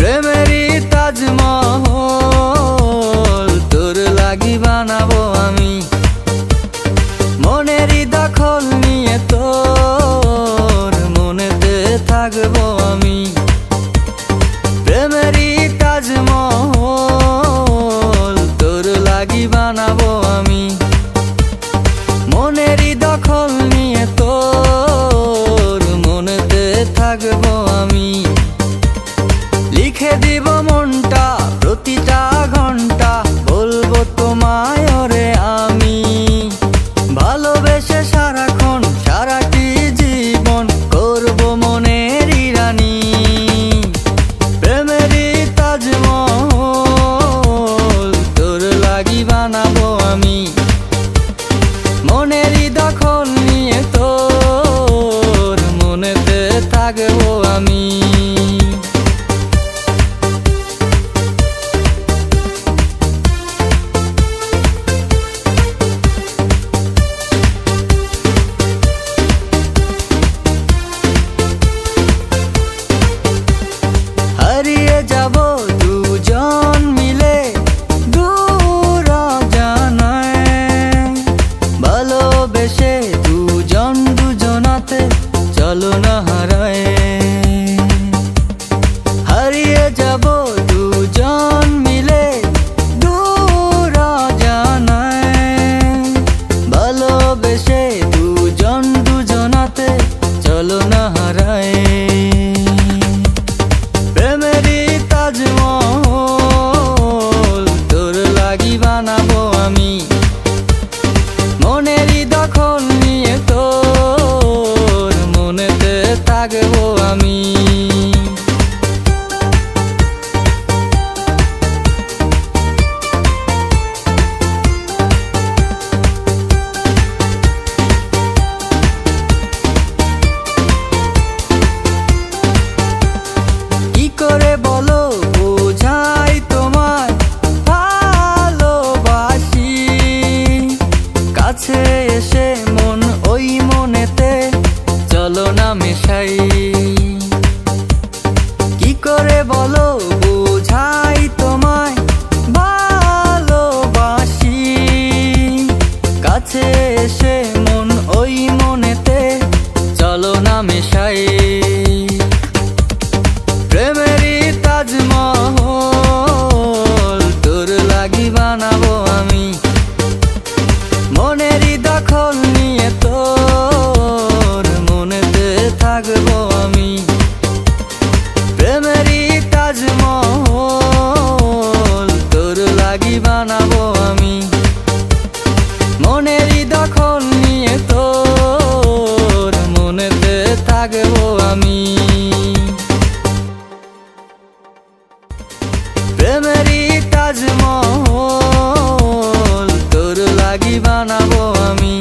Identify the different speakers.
Speaker 1: প্রেমেরই তাজমহল তোর লাগি বানাবো আমি। মনেরই দখল নিয়ে তোর মনেতে থাকবো আমি। প্রেমেরই তাজমহল তোর লাগি বানাবো আমি। মনেরই দখল নিয়ে তোর মনেতে থাকবো আমি। লিখে দিব মনটা প্রতিটা ঘন্টা, বলবো তোমায় ওরে আমি। ভালোবেসে সারাক্ষণ সারাটি জীবন করবো মনেরই রানী। প্রেমেরই তাজমহল তোর লাগি বানাবো আমি। মনেরই দখল নিয়ে তোর মনেতে থাকবো আমি। হারিয়ে যাব দুজন মিলে দূর অজানায়। ভালোবেসে দুজন দুজনাতে চলো না হারায়। হারিয়ে যাব দুজন মিলে দূর অজানায়। ভালোবেসে দুজন দুজনাতে চলো না হারায়। প্রেমেরই তাজমহল তোর লাগি বানাবো আমি। মনেরই দখল নিয়ে তোর মনেতে থাকবো আমি। কি করে বলো বোঝাই তোমায় ভালোবাসি। কাছে এসে মন ওই মনেতে চলো না মেশাই। কি করে বলো বোঝাই তোমায় ভালোবাসি। কাছে এসে মন ওই মনেতে চলো না মেশাই। প্রেমেরই তাজমহল তোর লাগি বানাবো আমি। মনেরই দখল নিয়ে তোর মনেতে থাকবো আমি। প্রেমেরই তাজমহল তোর লাগি বানাবো আমি। মনেরই দখল নিয়ে তোর মনেতে থাকবো আমি। প্রেমেরই তাজমহল তোর লাগি বানাবো আমি।